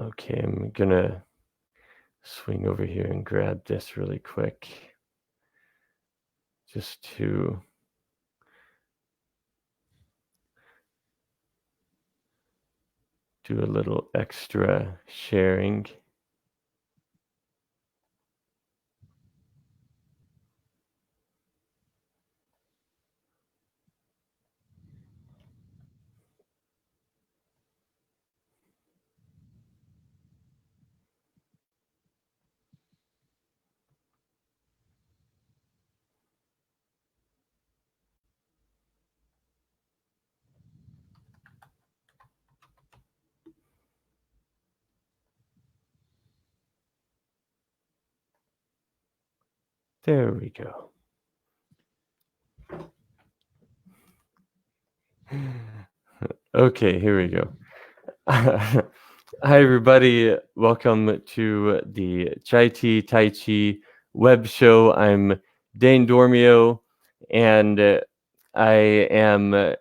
Okay, I'm gonna swing over here and grab this really quick just to do a little extra sharing. There we go. Okay, here we go. Hi, everybody. Welcome to the Chai Tea Tai Chi web show. I'm Dane Dormio, and I am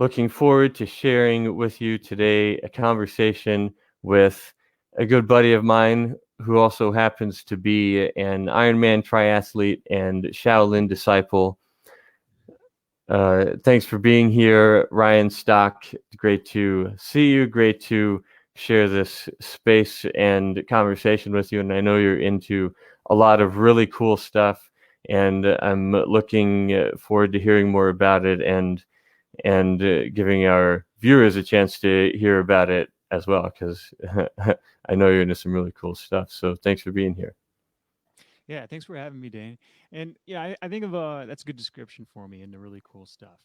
looking forward to sharing with you today a conversation with a good buddy of mine who also happens to be an Ironman triathlete and Shaolin disciple. Thanks for being here, Ryan Stock. Great to see you. Great to share this space and conversation with you. And I know you're into a lot of really cool stuff, and I'm looking forward to hearing more about it and giving our viewers a chance to hear about it as well, because I know you're into some really cool stuff. So thanks for being here. Yeah, thanks for having me, Dane. And yeah, I think of that's a good description for me and the really cool stuff.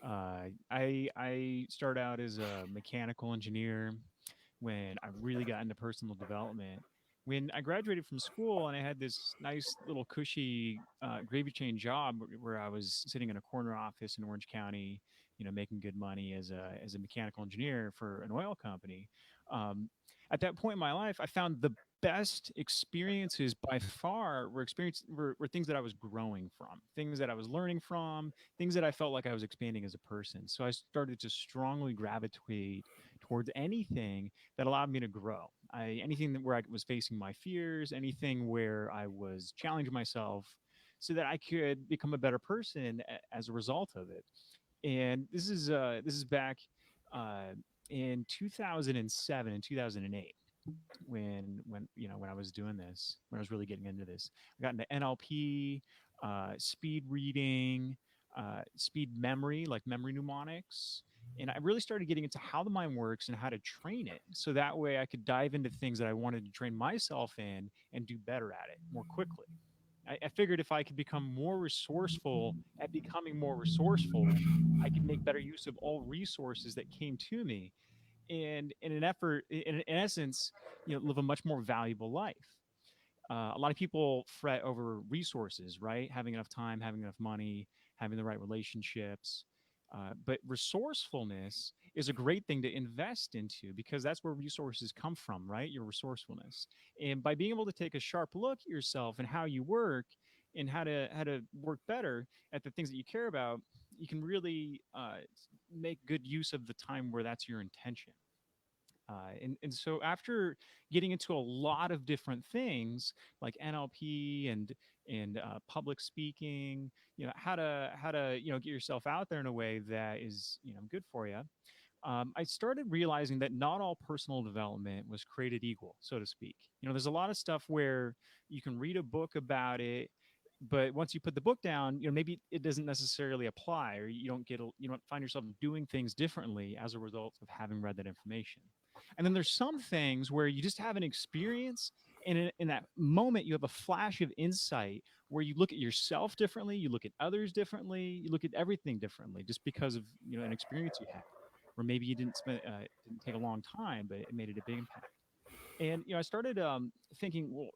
I started out as a mechanical engineer when I really got into personal development. When I graduated from school and I had this nice little cushy gravy chain job where I was sitting in a corner office in Orange County, making good money as a mechanical engineer for an oil company. Um, at that point in my life, I found the best experiences by far were things that I was growing from, things that I was learning from, things that I felt like I was expanding as a person. So I started to strongly gravitate towards anything that allowed me to grow. Anything where I was facing my fears, anything where I was challenging myself so that I could become a better person as a result of it. And this is back uh, in 2007 and 2008 when I was doing this, when I was really getting into this. I got into NLP, speed reading, speed memory, like memory mnemonics. And I really started getting into how the mind works and how to train it. So that way I could dive into things that I wanted to train myself in and do better at it more quickly. I figured if I could become more resourceful at becoming more resourceful, I could make better use of all resources that came to me and in an effort in essence live a much more valuable life. A lot of people fret over resources, right? Having enough time, having enough money, having the right relationships. But resourcefulness is a great thing to invest into because that's where resources come from, right? Your resourcefulness. And by being able to take a sharp look at yourself and how you work and how to work better at the things that you care about, you can really make good use of the time where that's your intention. And so after getting into a lot of different things like NLP and public speaking, how to get yourself out there in a way that is good for you. I started realizing that not all personal development was created equal, so to speak. There's a lot of stuff where you can read a book about it, but once you put the book down, maybe it doesn't necessarily apply, or you don't find yourself doing things differently as a result of having read that information. And then there's some things where you just have an experience, and in that moment, you have a flash of insight where you look at yourself differently, you look at others differently, you look at everything differently, just because of an experience you had, or maybe you didn't take a long time, but it made it a big impact. And I started thinking, well,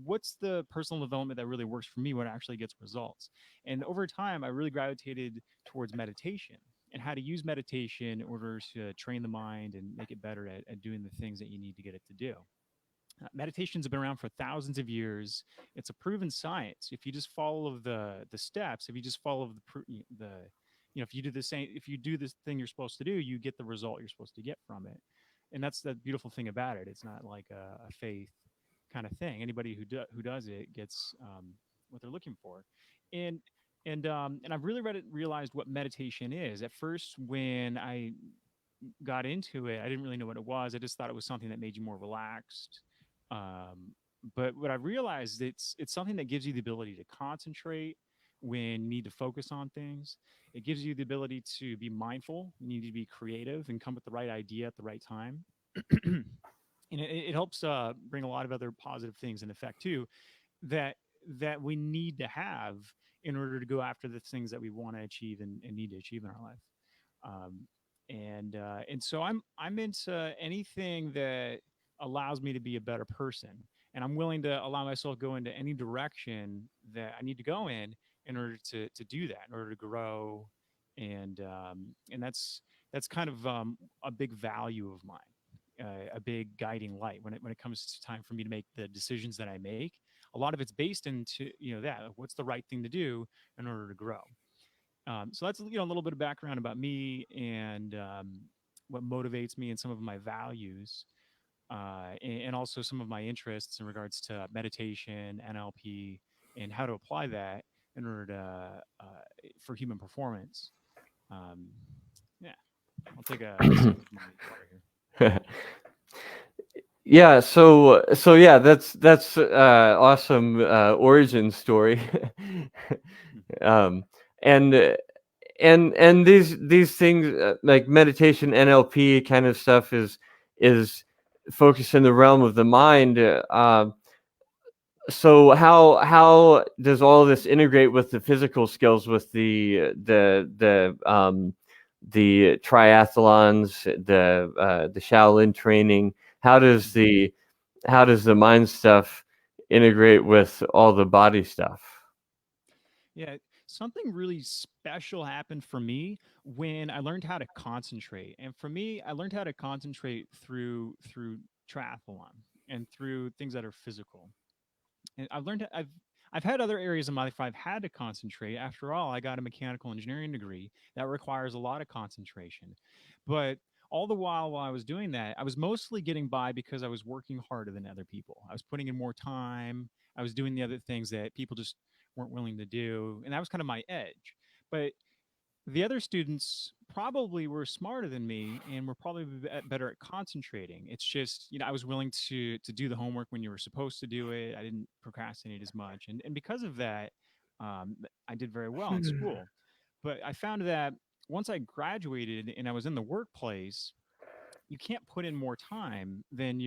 what's the personal development that really works for me? What actually gets results? And over time, I really gravitated towards meditation and how to use meditation in order to train the mind and make it better at doing the things that you need to get it to do. Meditation's been around for thousands of years. It's a proven science. If you just follow the steps, if you just follow if you do the same, if you do this thing you're supposed to do, you get the result you're supposed to get from it. and that's the beautiful thing about it. It's not like a faith kind of thing. Anybody who does it gets what they're looking for, and and I've really realized what meditation is. At first, when I got into it, I didn't really know what it was. I just thought it was something that made you more relaxed. Um, but what I realized, it's something that gives you the ability to concentrate when you need to focus on things. It gives you the ability to be mindful. You need to be creative and come with the right idea at the right time. And it helps bring a lot of other positive things in effect too that that we need to have in order to go after the things that we want to achieve and need to achieve in our life. Um, and so I'm into anything that allows me to be a better person, and I'm willing to allow myself go into any direction that I need to go in order to do that, in order to grow, and that's kind of a big value of mine. A big guiding light when it comes to time for me to make the decisions that I make. A lot of it's based into that what's the right thing to do in order to grow. So that's a little bit of background about me and what motivates me and some of my values, and also some of my interests in regards to meditation, NLP, and how to apply that in order to for human performance. Um, yeah, I'll take a sip of my water here. Yeah, so yeah, that's awesome origin story. Hmm. um, and and these things like meditation, NLP kind of stuff is focused in the realm of the mind. So how does all this integrate with the physical skills, with the triathlons, the Shaolin training? How does Hmm. the mind stuff integrate with all the body stuff? Yeah, something really special happened for me when I learned how to concentrate. And for me, I learned how to concentrate through triathlon and through things that are physical. And I've had other areas of my life I've had to concentrate. After all, I got a mechanical engineering degree that requires a lot of concentration. But all the while I was doing that, I was mostly getting by because I was working harder than other people. I was putting in more time. I was doing the other things that people just weren't willing to do, and that was kind of my edge. But the other students probably were smarter than me and were probably better at concentrating. It's just, I was willing to do the homework when you were supposed to do it. I didn't procrastinate as much, and because of that, I did very well in school. But I found that once I graduated and I was in the workplace, you can't put in more time than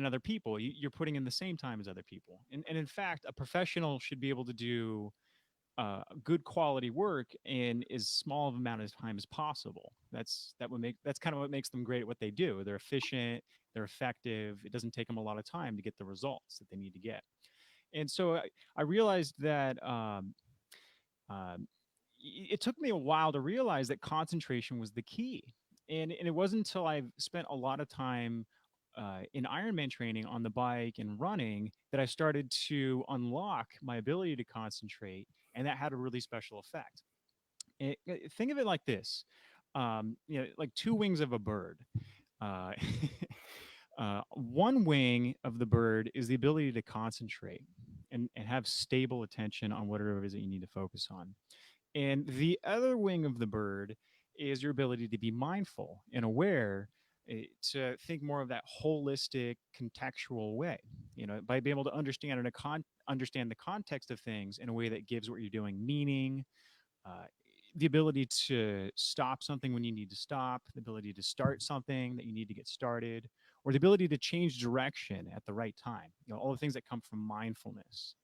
other people. You're putting in the same time as other people, and in fact, a professional should be able to do good quality work in as small of amount of time as possible. That's kind of what makes them great at what they do. They're efficient, they're effective. It doesn't take them a lot of time to get the results that they need to get. And so I realized that um, it took me a while to realize that concentration was the key. And it wasn't until I spent a lot of time in Ironman training on the bike and running that I started to unlock my ability to concentrate, and that had a really special effect. Think of it like this: like two wings of a bird. Uh, one wing of the bird is the ability to concentrate and have stable attention on whatever it is that you need to focus on. And the other wing of the bird is your ability to be mindful and aware, to think more of that holistic, contextual way. By being able to understand the context of things in a way that gives what you're doing meaning, uh, the ability to stop something when you need to stop, the ability to start something that you need to get started, or the ability to change direction at the right time. All the things that come from mindfulness.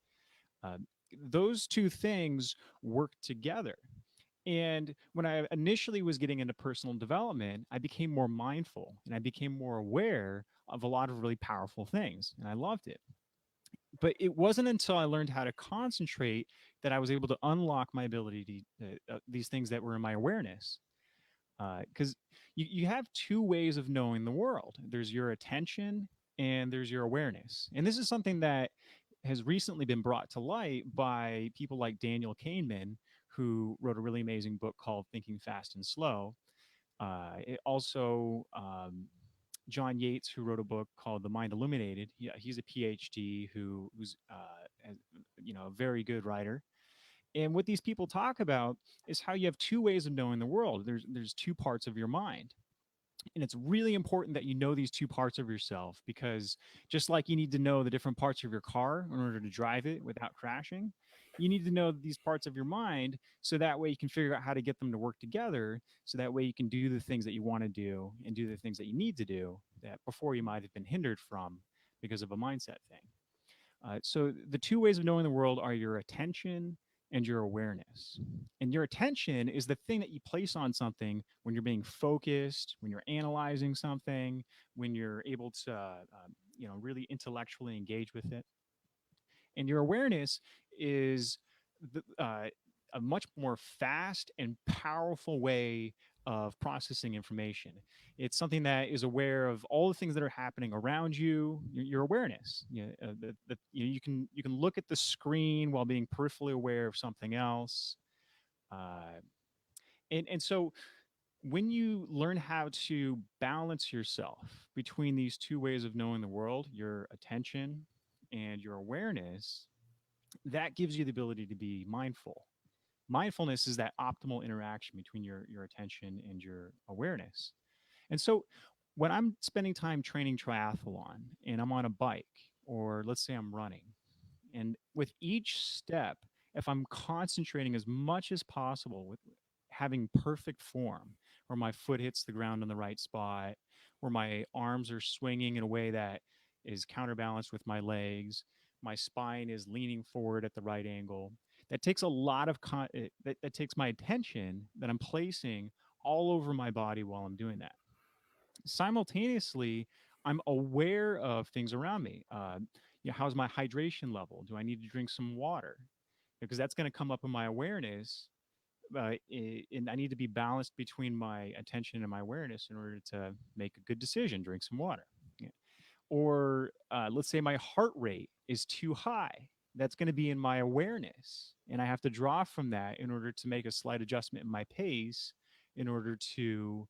Those two things work together. And when I initially was getting into personal development, I became more mindful and I became more aware of a lot of really powerful things. And I loved it. But it wasn't until I learned how to concentrate that I was able to unlock my ability to these things that were in my awareness. Because you have two ways of knowing the world. There's your attention and there's your awareness. And this is something that has recently been brought to light by people like Daniel Kahneman, who wrote a really amazing book called Thinking Fast and Slow. It also John Yates, who wrote a book called The Mind Illuminated. He's a PhD who's a very good writer. And what these people talk about is how you have two ways of knowing the world. There's two parts of your mind, and it's really important that you know these two parts of yourself, because just like you need to know the different parts of your car in order to drive it without crashing, you need to know these parts of your mind so that way you can figure out how to get them to work together, so that way you can do the things that you want to do and do the things that you need to do that before you might have been hindered from because of a mindset thing. So the two ways of knowing the world are your attention and your awareness. And your attention is the thing that you place on something when you're being focused, when you're analyzing something, when you're able to, really intellectually engage with it. And your awareness is a much more fast and powerful way of processing information. It's something that is aware of all the things that are happening around you. Your awareness. You can look at the screen while being peripherally aware of something else. Uh, and so when you learn how to balance yourself between these two ways of knowing the world, your attention and your awareness, that gives you the ability to be mindful. Mindfulness is that optimal interaction between your attention and your awareness. And so when I'm spending time training triathlon and I'm on a bike, or let's say I'm running, and with each step, if I'm concentrating as much as possible with having perfect form, where my foot hits the ground in the right spot, where my arms are swinging in a way that is counterbalanced with my legs, my spine is leaning forward at the right angle. That takes a lot of that takes my attention that I'm placing all over my body while I'm doing that. Simultaneously, I'm aware of things around me. How's my hydration level? Do I need to drink some water? Because that's going to come up in my awareness, and I need to be balanced between my attention and my awareness in order to make a good decision. Drink some water. Yeah. Or let's say my heart rate is too high. That's going to be in my awareness, and I have to draw from that in order to make a slight adjustment in my pace in order to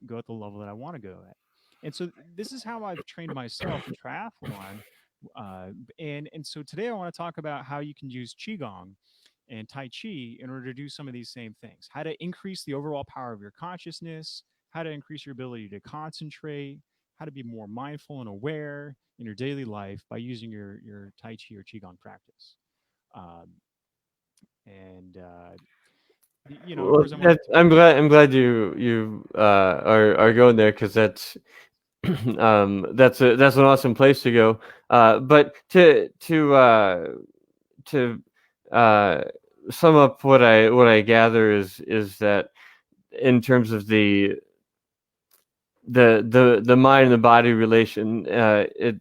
go at the level that I want to go at. And so this is how I've trained myself in triathlon. And so today I want to talk about how you can use qigong and tai chi in order to do some of these same things. How to increase the overall power of your consciousness, how to increase your ability to concentrate, how to be more mindful and aware in your daily life by using your tai chi or qigong practice. Um, and of Well, course, I want to. I'm glad you are going there, because that's that's an awesome place to go. But to uh, sum up what I gather is that in terms of the mind and the body relation, it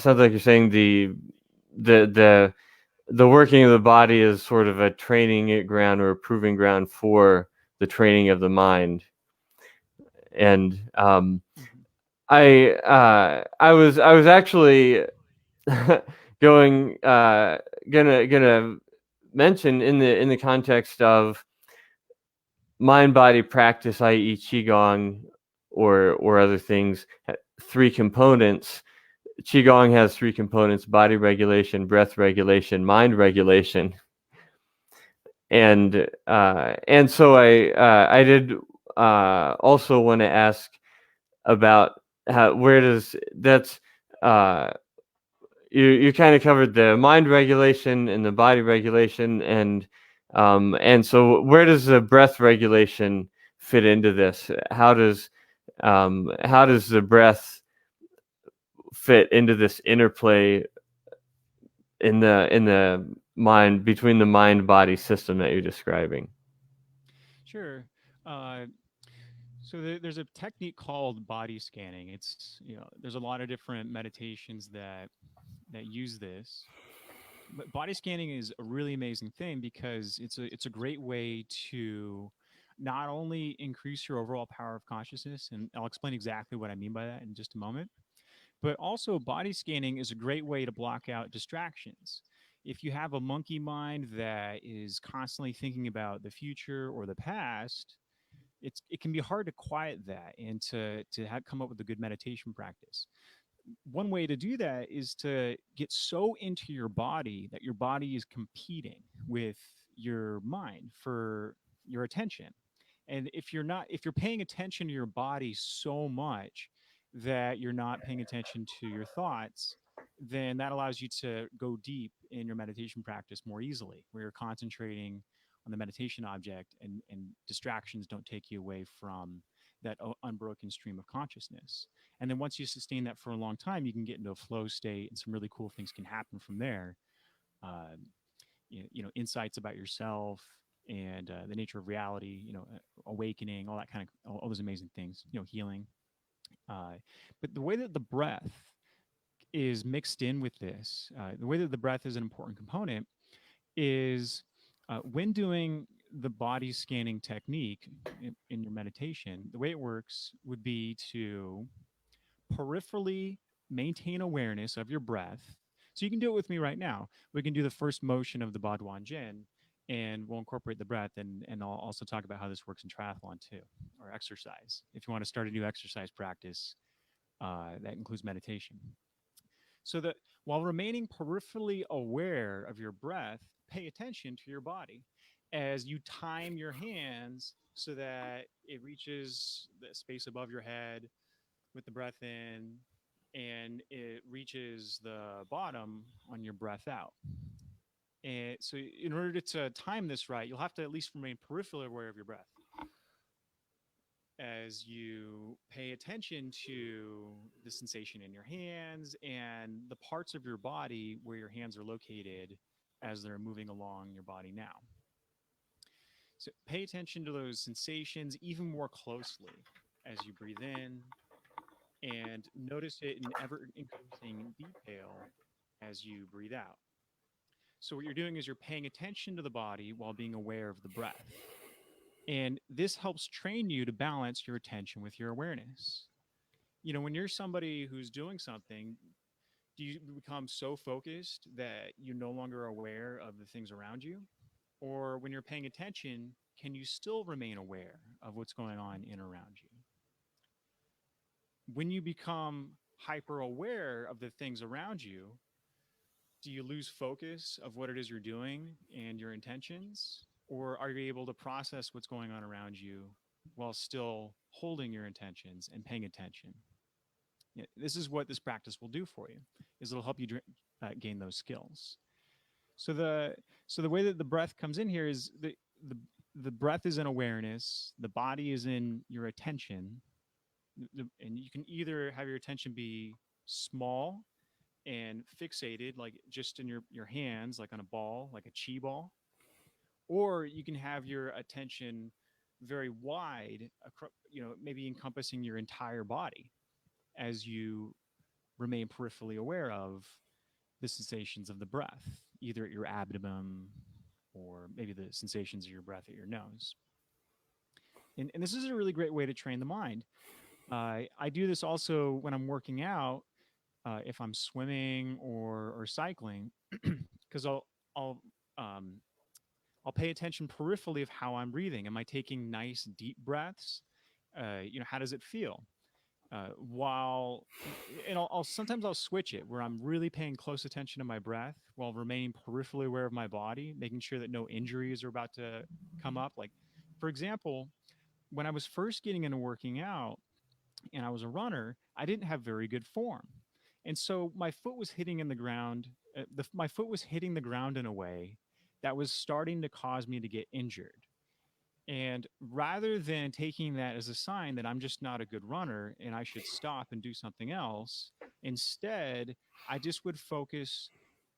sounds like you're saying the the the working of the body is sort of a training ground or a proving ground for the training of the mind. And Mhm. I was actually going gonna mention in the context of mind body practice, i.e., qigong or other things, three components. Qigong has three components: body regulation, breath regulation, mind regulation. And so I did also want to ask about where does that's uh, you kind of covered the mind regulation and the body regulation, and so where does the breath regulation fit into this? How does the breath fit into this interplay in the mind, between the mind body system that you're describing? Sure. Uh, so there's a technique called body scanning. It's there's a lot of different meditations that use this. But body scanning is a really amazing thing because it's a great way to not only increase your overall power of consciousness, and I'll explain exactly what I mean by that in just a moment, but also body scanning is a great way to block out distractions. If you have a monkey mind that is constantly thinking about the future or the past, it can be hard to quiet that and come up with a good meditation practice. One way to do that is to get so into your body that your body is competing with your mind for your attention. And if you're paying attention to your body so much that you're not paying attention to your thoughts, then that allows you to go deep in your meditation practice more easily, where you're concentrating on the meditation object, and distractions don't take you away from that unbroken stream of consciousness. And then once you sustain that for a long time, you can get into a flow state, and some really cool things can happen from there. Uh, Insights about yourself and the nature of reality, awakening, all that kind of all those amazing things, healing. Uh, but the way that the breath is mixed in with this, the way that the breath is an important component is when doing the body scanning technique in your meditation, the way it works would be to peripherally maintain awareness of your breath. So you can do it with me right now. We can do the first motion of the Baduan Jin, and we'll incorporate the breath. And I'll also talk about how this works in triathlon too, or exercise. If you want to start a new exercise practice, that includes meditation. So that while remaining peripherally aware of your breath, pay attention to your body as you time your hands so that it reaches the space above your head with the breath in, and it reaches the bottom on your breath out. And so, in order to time this right, you'll have to at least remain peripherally aware of your breath as you pay attention to the sensation in your hands and the parts of your body where your hands are located as they're moving along your body now. So, pay attention to those sensations even more closely as you breathe in, and notice it in ever increasing detail as you breathe out. So, what you're doing is you're paying attention to the body while being aware of the breath. And this helps train you to balance your attention with your awareness. When you're somebody who's doing something, do you become so focused that you're no longer aware of the things around you? Or when you're paying attention, can you still remain aware of what's going on in around you? When you become hyper aware of the things around you, do you lose focus of what it is you're doing and your intentions? Or are you able to process what's going on around you while still holding your intentions and paying attention? This is what this practice will do for you, is it'll help you gain those skills. So the way that the breath comes in here is the breath is in awareness, the body is in your attention, and you can either have your attention be small and fixated, like just in your hands, like on a ball, like a chi ball, or you can have your attention very wide, maybe encompassing your entire body as you remain peripherally aware of the sensations of the breath, either at your abdomen or maybe the sensations of your breath at your nose. And this is a really great way to train the mind. I do this also when I'm working out, if I'm swimming or cycling, because um, I'll pay attention peripherally of how I'm breathing. Am I taking nice deep breaths? How does it feel? While and I'll sometimes I'll switch it where I'm really paying close attention to my breath while remaining peripherally aware of my body, making sure that no injuries are about to come up. Like, for example, when I was first getting into working out and I was a runner, I didn't have very good form, and so my foot was hitting in the ground. My foot was hitting the ground in a way that was starting to cause me to get injured. And rather than taking that as a sign that I'm just not a good runner and I should stop and do something else, instead, I just would focus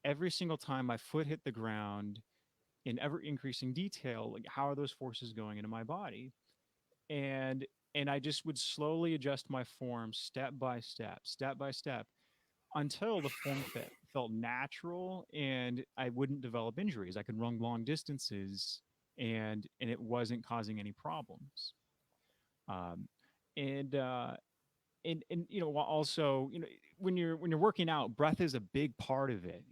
every single time my foot hit the ground in ever increasing detail, like how are those forces going into my body? And and I just would slowly adjust my form step by step, until the form felt natural and I wouldn't develop injuries. I could run long distances and it wasn't causing any problems. Um, and also when you're working out, breath is a big part of it.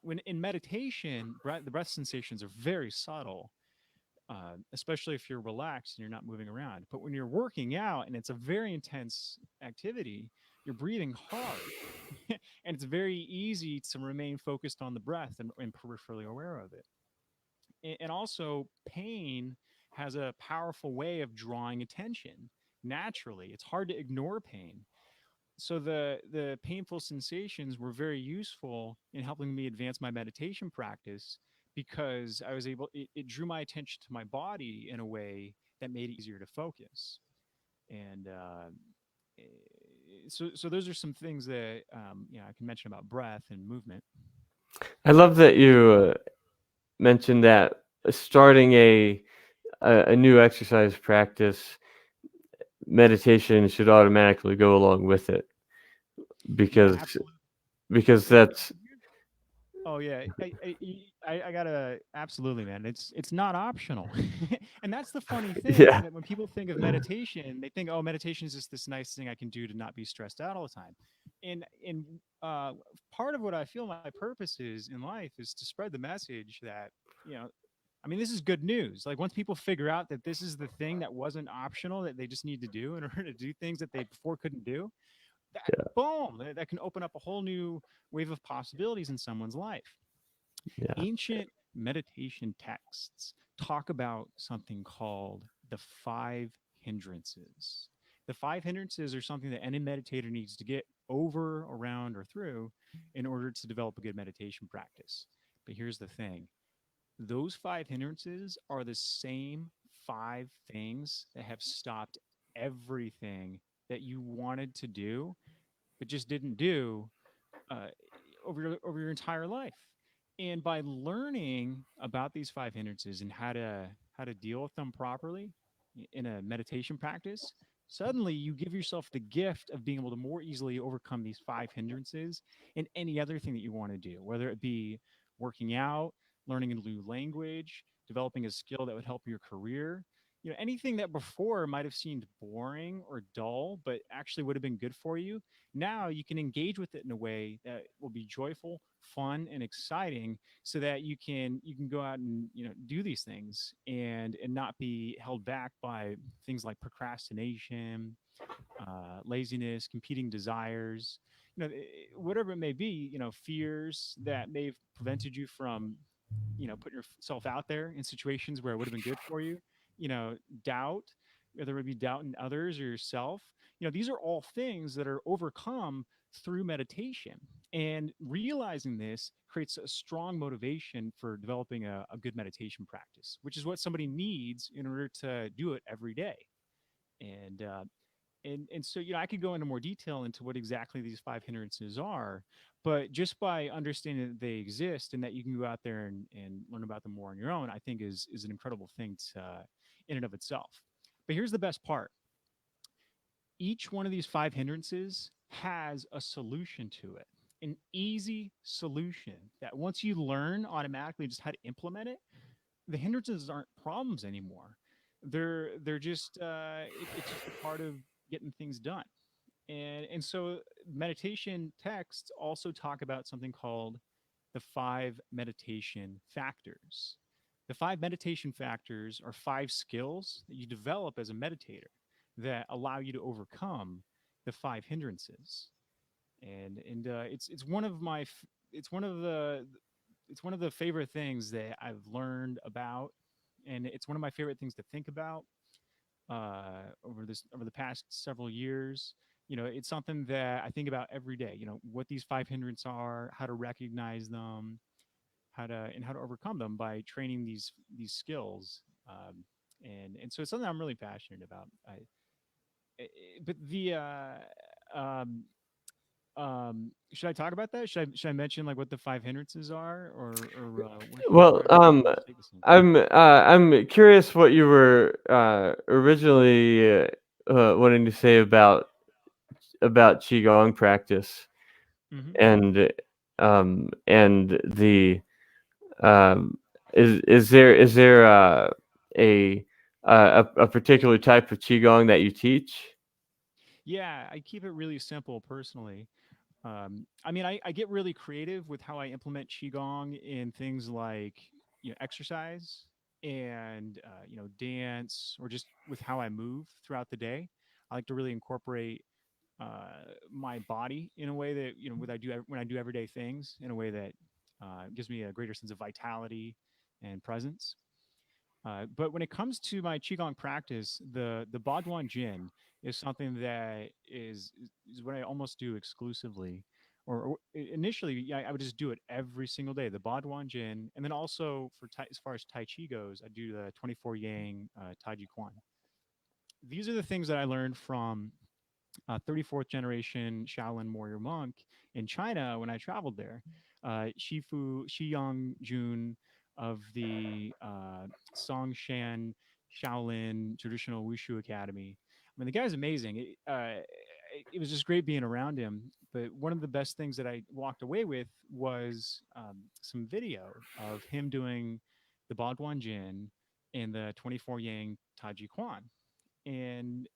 When in meditation, the breath sensations are very subtle. especially if you're relaxed and you're not moving around. But when you're working out and it's a very intense activity, you're breathing hard. And it's very easy to remain focused on the breath and peripherally aware of it. And also, pain has a powerful way of drawing attention naturally. It's hard to ignore pain. So the painful sensations were very useful in helping me advance my meditation practice because I was able it drew my attention to my body in a way that made it easier to focus. And eh, so those are some things that I can mention about breath and movement. I love that you mentioned that starting a new exercise practice, meditation should automatically go along with it Yeah, because absolutely. because And that's oh yeah, I gotta absolutely, man. It's not optional, and that's the funny thing is yeah that when people think of meditation, they think, oh, meditation is just this nice thing I can do to not be stressed out all the time. And part of what I feel my purpose is in life is to spread the message that you know. I mean, this is good news. Like once people figure out that this is the thing that wasn't optional that they just need to do in order to do things that they before couldn't do, that yeah boom, that can open up a whole new wave of possibilities in someone's life. yeah Ancient meditation texts talk about something called the five hindrances. The five hindrances are something that any meditator needs to get over, around, or through in order to develop a good meditation practice. But here's the thing, those five hindrances are the same five things that have stopped everything that you wanted to do but just didn't do uh, over your entire life. And by learning about these five hindrances and how to deal with them properly in a meditation practice, suddenly you give yourself the gift of being able to more easily overcome these five hindrances in any other thing that you want to do, whether it be working out, learning a new language, developing a skill that would help your career. Anything that before might have seemed boring or dull, but actually would have been good for you, now you can engage with it in a way that will be joyful, fun, and exciting, so that you can go out and do these things and not be held back by things like procrastination, laziness, competing desires, whatever it may be, fears that may have prevented you from putting yourself out there in situations where it would have been good for you, you know doubt, whether it be doubt in others or yourself. These are all things that are overcome through meditation, and realizing this creates a strong motivation for developing a good meditation practice, which is what somebody needs in order to do it every day. And uh, and and so I could go into more detail into what exactly these five hindrances are, but just by understanding that they exist and that you can go out there and learn about them more on your own, I think is an incredible thing to in and of itself. But here's the best part: each one of these five hindrances has a solution to it, an easy solution that once you learn automatically just how to implement it, the hindrances aren't problems anymore. They're just it's just a part of getting things done. And so meditation texts also talk about something called the five meditation factors. The five meditation factors are five skills that you develop as a meditator that allow you to overcome the five hindrances. And it's one of my it's one of the it's one of the favorite things that I've learned about, and it's one of my favorite things to think about over the past several years. It's something that I think about every day. What these five hindrances are, how to recognize them, how to overcome them by training these skills. And so it's something I'm really passionate about. But the um, should I talk about that? Should I mention like what the five hindrances are, or well where do you want to take this thing? I'm curious what you were originally wanting to say about qigong practice Hmm. and the um is there a a particular type of qigong that you teach? Yeah, I keep it really simple personally. I mean, I get really creative with how I implement qigong in things like exercise and dance, or just with how I move throughout the day. I like to really incorporate my body in a way that when I do everyday things in a way that gives me a greater sense of vitality and presence. But when it comes to my qigong practice, the Baduan Jin is something that is what I almost do exclusively. Or initially, yeah, I would just do it every single day. The Baduan Jin, and then also as far as Tai Chi goes, I do the 24 Yang Taiji Quan. These are the things that I learned from 34th generation Shaolin warrior monk in China when I traveled there. Shifu Shiyang Jun of the Songshan Shaolin Traditional Wushu Academy. I mean, the guy's amazing. It was just great being around him. But one of the best things that I walked away with was some video of him doing the Baoduan Jin and the 24 Yang Taiji Quan. And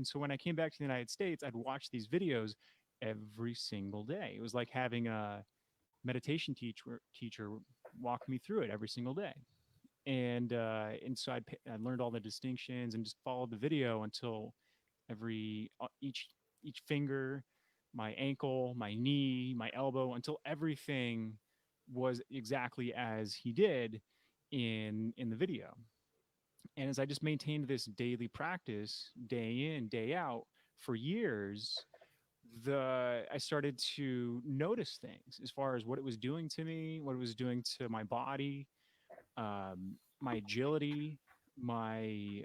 so when I came back to the United States, I'd watch these videos every single day. It was like having a meditation teacher walk me through it every single day. And so I learned all the distinctions and just followed the video until every each finger, my ankle, my knee, my elbow, until everything was exactly as he did in the video. And as I just maintained this daily practice, day in, day out, for years, the I started to notice things as far as what it was doing to me, what it was doing to my body, my agility, my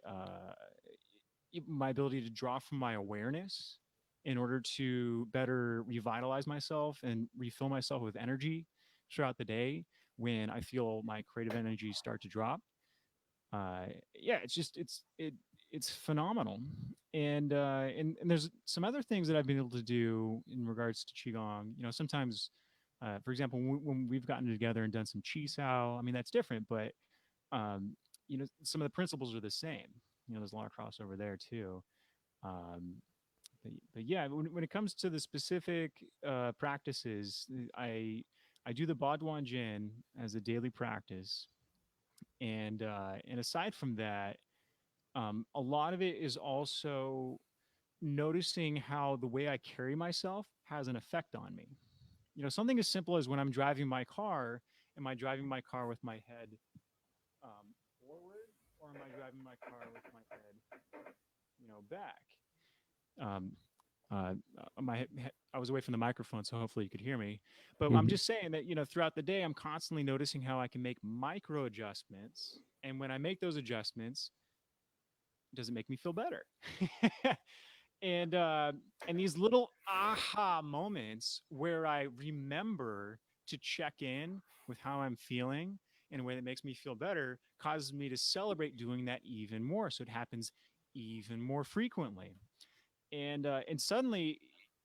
ability to draw from my awareness in order to better revitalize myself and refill myself with energy throughout the day when I feel my creative energy start to drop. Yeah, it's phenomenal. And there's some other things that I've been able to do in regards to qigong. Sometimes, for example, when we've gotten together and done some chi sao, I mean that's different, but um, some of the principles are the same. There's a lot of crossover there too. Um, but yeah, when it comes to the specific practices, I do the Baoduan Jin as a daily practice, and aside from that, a lot of it is also noticing how the way I carry myself has an effect on me. Something as simple as when I'm driving my car, am I driving my car with my head forward, or am I driving my car with my head, back? Um, I was away from the microphone, so hopefully you could hear me. But I'm Mhm. just saying that throughout the day, I'm constantly noticing how I can make micro adjustments, and when I make those adjustments, does it make me feel better? and uh, and these little aha moments where I remember to check in with how I'm feeling in a way that makes me feel better causes me to celebrate doing that even more. So it happens even more frequently, and suddenly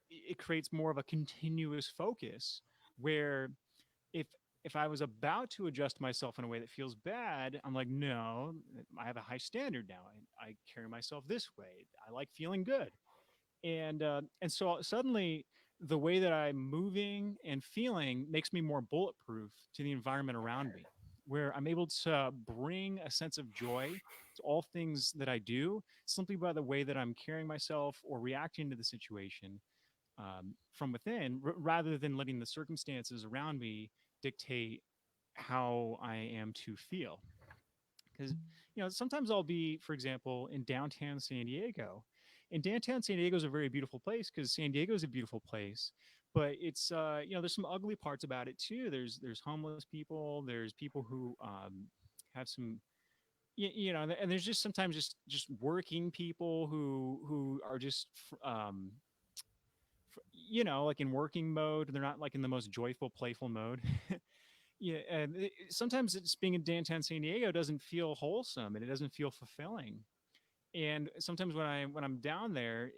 it creates more of a continuous focus where if if I was about to adjust myself in a way that feels bad, I'm like, no, I have a high standard now. I carry myself this way. I like feeling good, and so suddenly the way that I'm moving and feeling makes me more bulletproof to the environment around me, where I'm able to bring a sense of joy to all things that I do simply by the way that I'm carrying myself or reacting to the situation from within, rather than letting the circumstances around me dictate how I am to feel. Because sometimes I'll be, for example, in downtown San Diego, and downtown San Diego is a very beautiful place because San Diego is a beautiful place, but it's there's some ugly parts about it too. There's homeless people, there's people who have some and there's just sometimes just working people who are just like in working mode. They're not like in the most joyful, playful mode. Yeah, and sometimes it's being in downtown San Diego doesn't feel wholesome and it doesn't feel fulfilling. And sometimes when I'm down there,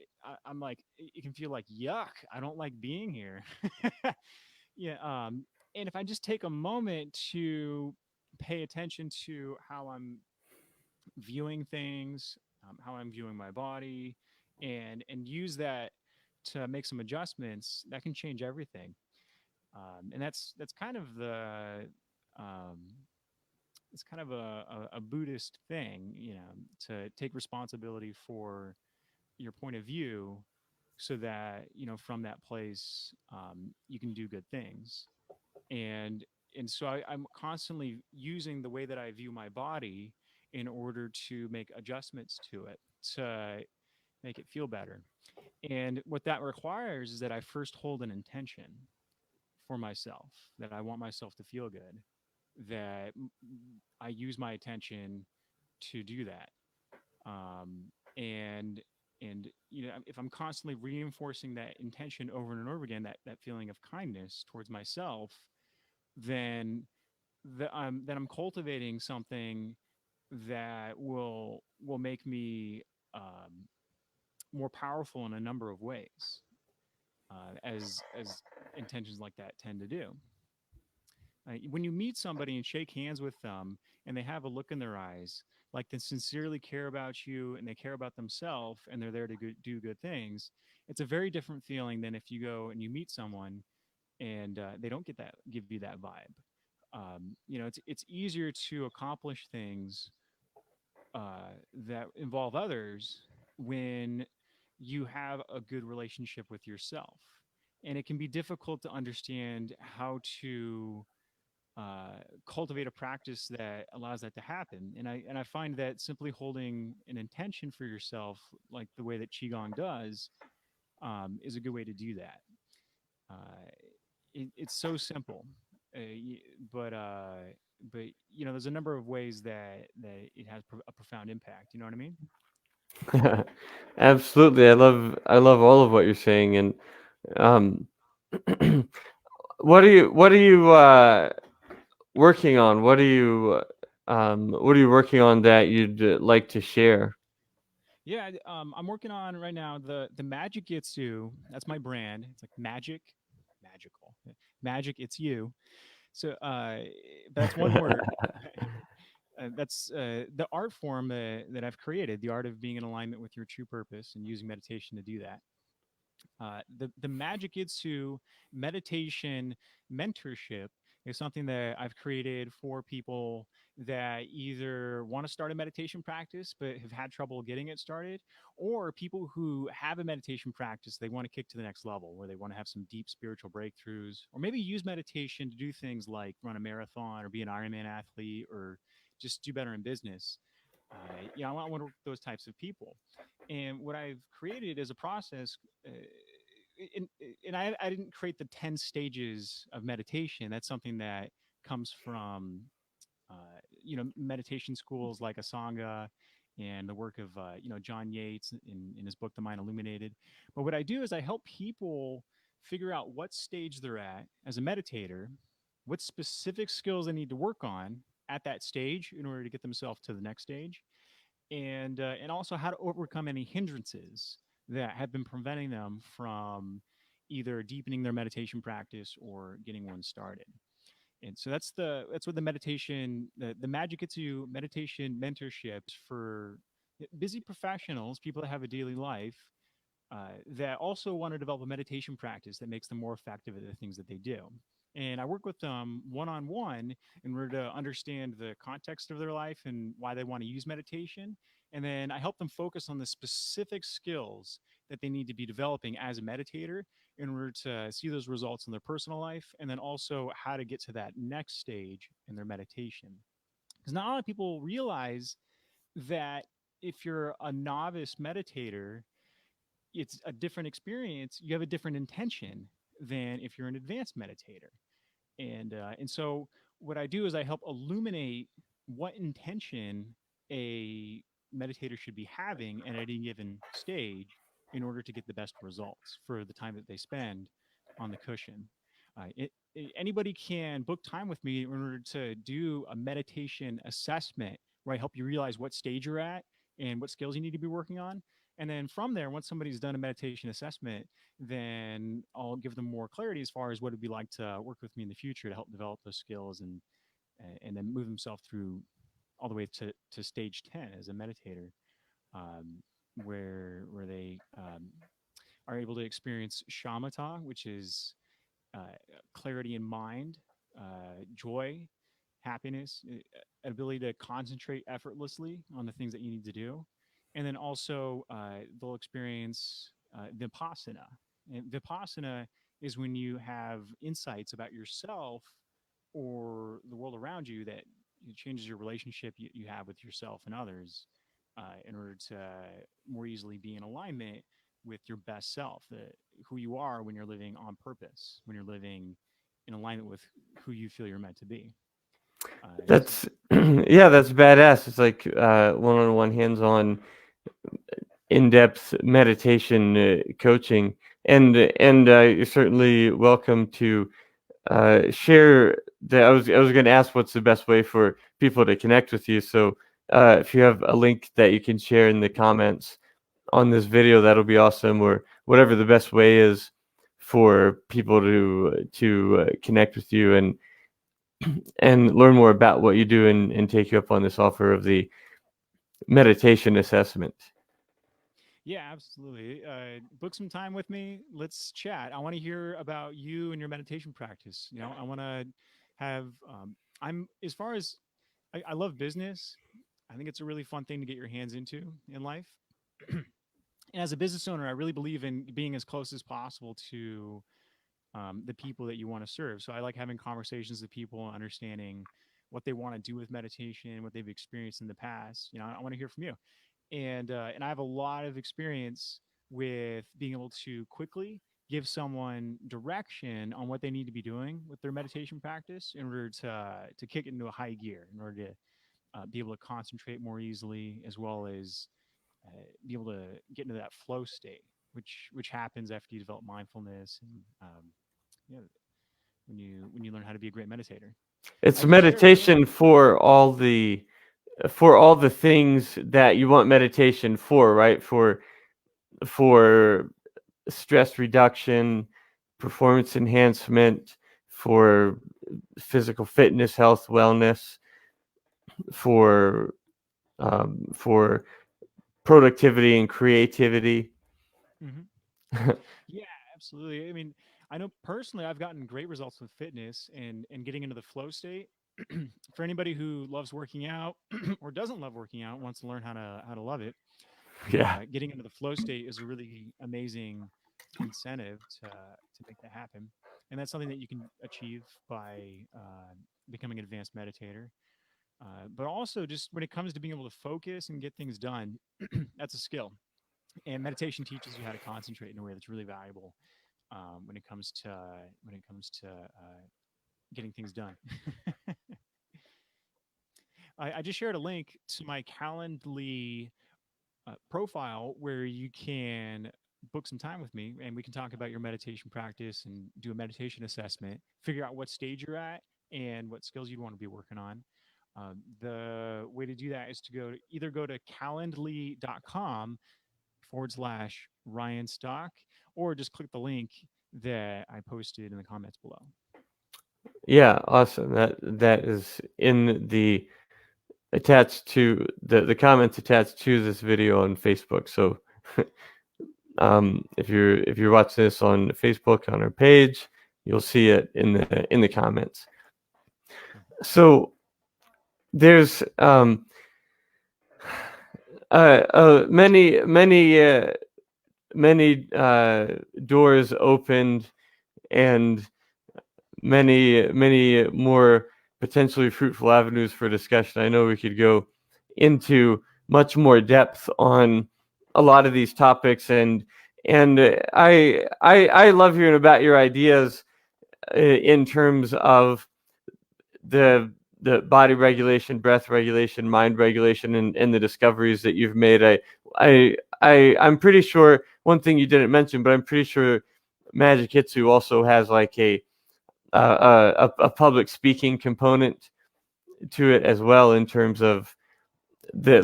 I'm like, it can feel like yuck. I don't like being here. Yeah. And if I just take a moment to pay attention to how I'm viewing things, how I'm viewing my body, and use that to make some adjustments, that can change everything. And that's kind of um, it's kind of a Buddhist thing, to take responsibility for your point of view, so that from that place, you can do good things. And and so I'm constantly using the way that I view my body in order to make adjustments to it to make it feel better. And what that requires is that I first hold an intention for myself, that I want myself to feel good, that I use my attention to do that. Um, and and if I'm constantly reinforcing that intention over and over again, that feeling of kindness towards myself, then I'm cultivating something that will make me, um, more powerful in a number of ways, as intentions like that tend to do. When you meet somebody and shake hands with them, and they have a look in their eyes like they sincerely care about you and they care about themselves and they're there to do good things, it's a very different feeling than if you go and you meet someone and they don't give you that vibe. It's easier to accomplish things that involve others when you have a good relationship with yourself, and it can be difficult to understand how to cultivate a practice that allows that to happen. And I find that simply holding an intention for yourself, like the way that qigong does, is a good way to do that. Uh, it's so simple, uh, y- but uh, but there's a number of ways that it has a profound impact. You know what I mean? Absolutely. I love all of what you're saying. And um what are you working on? What are you working on that you'd like to share? Yeah, I'm working on right now the Magic Itsu. That's my brand. It's like magic, magical, magic. It's you. So, that's one word. That's the art form that I've created. The art of being in alignment with your true purpose and using meditation to do that. The Magic Itsu meditation mentorship is something that I've created for people that either want to start a meditation practice but have had trouble getting it started, or people who have a meditation practice they want to kick to the next level, where they want to have some deep spiritual breakthroughs, or maybe use meditation to do things like run a marathon or be an Ironman athlete or just do better in business. I want to work with those types of people. And what I've created is a process. And, and I didn't create the 10 stages of meditation. That's something that comes from, meditation schools like Asanga and the work of, John Yates in his book, The Mind Illuminated. But what I do is I help people figure out what stage they're at as a meditator, what specific skills they need to work on at that stage in order to get themselves to the next stage, and also how to overcome any hindrances that have been preventing them from either deepening their meditation practice or getting one started. And so that's what the Magic Itsu meditation mentorships for busy professionals, people that have a daily life, that also want to develop a meditation practice that makes them more effective at the things that they do. And I work with them one on one in order to understand the context of their life and why they want to use meditation. And then I help them focus on the specific skills that they need to be developing as a meditator in order to see those results in their personal life, and then also how to get to that next stage in their meditation. Because not a lot of people realize that if you're a novice meditator, it's a different experience. You have a different intention than if you're an advanced meditator. And so what I do is I help illuminate what intention a meditator should be having at any given stage in order to get the best results for the time that they spend on the cushion. Anybody can book time with me in order to do a meditation assessment where I help you realize what stage you're at and what skills you need to be working on. And then from there, once somebody's done a meditation assessment, then I'll give them more clarity as far as what it'd be like to work with me in the future to help develop those skills, and then move themselves through all the way to stage 10 as a meditator, where they are able to experience shamatha, which is clarity in mind, joy, happiness. ability to concentrate effortlessly on the things that you need to do. And then also, they'll experience vipassana. And vipassana is when you have insights about yourself or the world around you that it changes your relationship you have with yourself and others, in order to more easily be in alignment with your best self, who you are when you're living on purpose, when you're living in alignment with who you feel you're meant to be. So That's yeah, that's badass. It's like one-on-one, hands-on, in-depth meditation coaching, and you're certainly welcome to share. I was going to ask what's the best way for people to connect with you. So if you have a link that you can share in the comments on this video, that'll be awesome. Or whatever the best way is for people to connect with you and learn more about what you do and take you up on this offer of the meditation assessment. yeah, absolutely. Book some time with me. Let's chat. I want to hear about you and your meditation practice. I want to have. I'm as far as I love business. I think it's a really fun thing to get your hands into in life. And as a business owner, I really believe in being as close as possible to the people that you want to serve. So I like having conversations with people, understanding what they want to do with meditation, what they've experienced in the past. I want to hear from you, and I have a lot of experience with being able to quickly give someone direction on what they need to be doing with their meditation practice in order to kick it into a high gear, in order to be able to concentrate more easily, as well as be able to get into that flow state, which happens after you develop mindfulness and yeah, when you learn how to be a great meditator. It's I just shared a link. meditation for all the things that you want meditation for, right? For stress reduction, performance enhancement, for physical fitness, health, wellness, for productivity and creativity. Hmm. Yeah, absolutely. I mean, I know personally I've gotten great results with fitness and getting into the flow state. For anybody who loves working out or doesn't love working out, wants to learn how to love it, Yeah. getting into the flow state is a really amazing incentive to make that happen. And that's something that you can achieve by becoming an advanced meditator. But also, just when it comes to being able to focus and get things done, that's a skill. And meditation teaches you how to concentrate in a way that's really valuable, when it comes to getting things done. I just shared a link to my Calendly profile where you can book some time with me and we can talk about your meditation practice and do a meditation assessment, figure out what stage you're at and what skills you'd want to be working on. The way to do that is to either go to calendly.com/. Ryan Stock, or just click the link that I posted in the comments below. Yeah, awesome. That is in the attached to the comments attached to this video on Facebook. So if you're watching this on Facebook on our page, you'll see it in the comments. So there's many doors opened and many more potentially fruitful avenues for discussion. I know we could go into much more depth on a lot of these topics, and I love hearing about your ideas in terms of the body regulation, breath regulation, mind regulation, and the discoveries that you've made. I'm pretty sure one thing you didn't mention, but I'm pretty sure Magic Hitsu also has like a public speaking component to it as well, in terms of the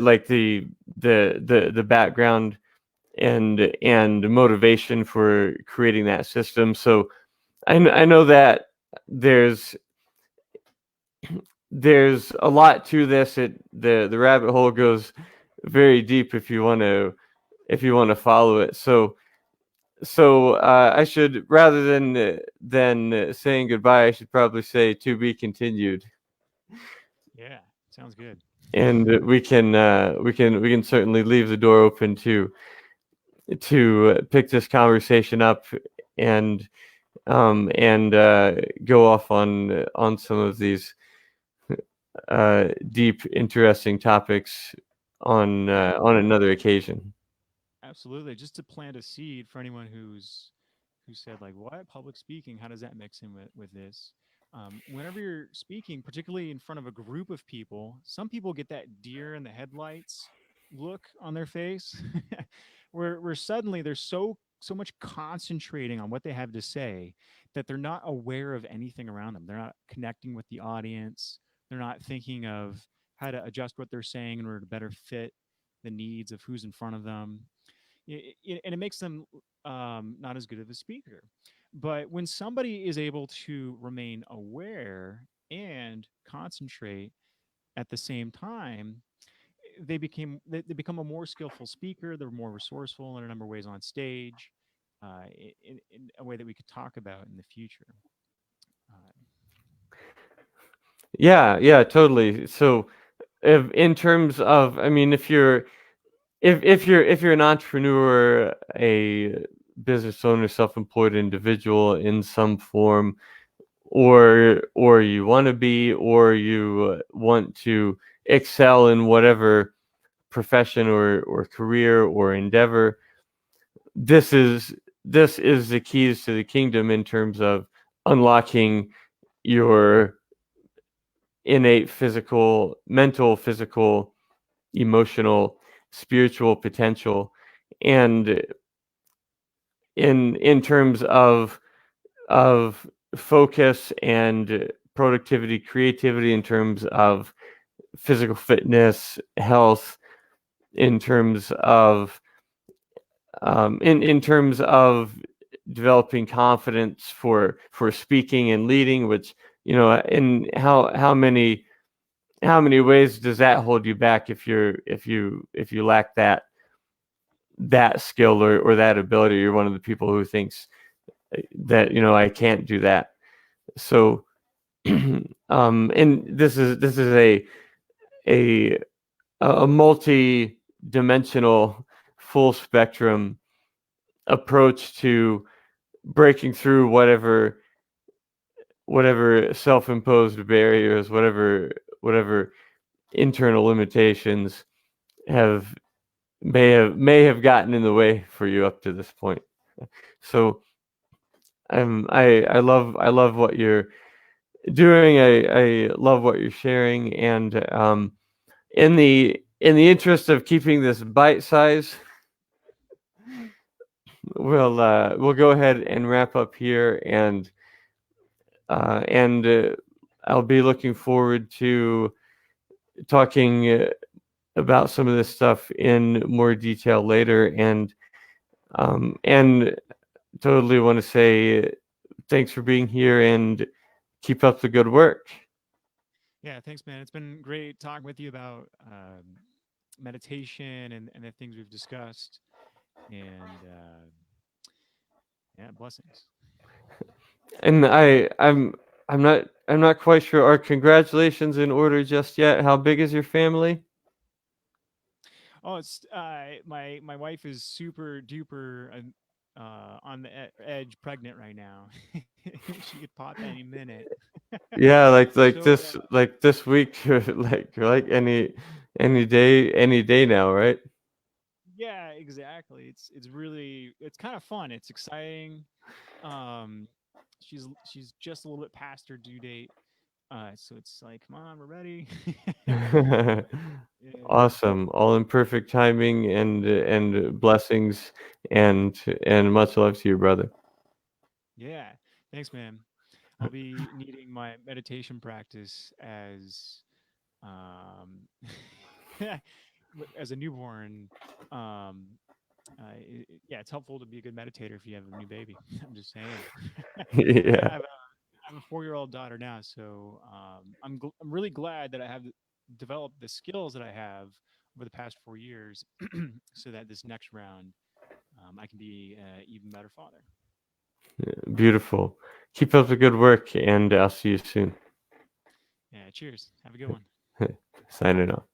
background and motivation for creating that system. So I know that there's there's a lot to this. The rabbit hole goes very deep if you want to follow it. So I should, rather than saying goodbye, I should probably say to be continued. Yeah. Sounds good. and we can certainly leave the door open to pick this conversation up and go off on some of these deep, interesting topics Yeah, on another occasion. absolutely. Just to plant a seed for anyone who said like, "What public speaking? How does that mix in with this?" Whenever you're speaking, particularly in front of a group of people, some people get that deer in the headlights look on their face, where suddenly they're so much concentrating on what they have to say that they're not aware of anything around them. They're not connecting with the audience. They're not thinking of how to adjust what they're saying in order to better fit the needs of who's in front of them. And it makes them not as good of a speaker. But when somebody is able to remain aware and concentrate at the same time, they become a more skillful speaker. They're more resourceful in a number of ways on stage, in a way that we could talk about in the future. Uh, Yeah, yeah, totally. So, in terms of, I mean, if you're an entrepreneur, a business owner, self-employed individual in some form, or you want to be, or you want to excel in whatever profession or career or endeavor, this is this is the keys to the kingdom in terms of unlocking your innate physical, mental, physical, emotional, spiritual potential, and in terms of focus and productivity, creativity, in terms of physical fitness, health, in terms of in terms of developing confidence for speaking and leading, which, in how many ways does that hold you back if you lack that skill or that ability? You're one of the people who thinks that, I can't do that. So and this is a a multi-dimensional, full spectrum approach to breaking through whatever self-imposed barriers, whatever internal limitations have may have gotten in the way for you up to this point. So I love what you're doing. I love what you're sharing, and in the interest of keeping this bite size, we'll go ahead and wrap up here, and I'll be looking forward to talking about some of this stuff in more detail later, and totally want to say thanks for being here and keep up the good work. yeah, thanks, man. It's been great talking with you about meditation and the things we've discussed. And yeah, blessings. And I'm not quite sure. Are congratulations in order just yet? How big is your family? Oh, it's my wife is super duper on the edge pregnant right now. She could pop any minute. Yeah, like So this week, like any day now, right? yeah, exactly. It's kind of fun. It's exciting. Um, she's just a little bit past her due date. So it's like, come on, we're ready. Yeah. Awesome. All in perfect timing, and blessings, and much love to your brother. Yeah. Thanks, man. I'll be needing my meditation practice um as a newborn. Um yeah, it's helpful to be a good meditator if you have a new baby. I'm just saying. Yeah. I have a 4-year-old daughter now, so I'm really glad that I have developed the skills that I have over the past 4 years, so that this next round I can be an even better father. Beautiful. Keep up the good work, and I'll see you soon. Yeah, cheers. Have a good one. Signing off.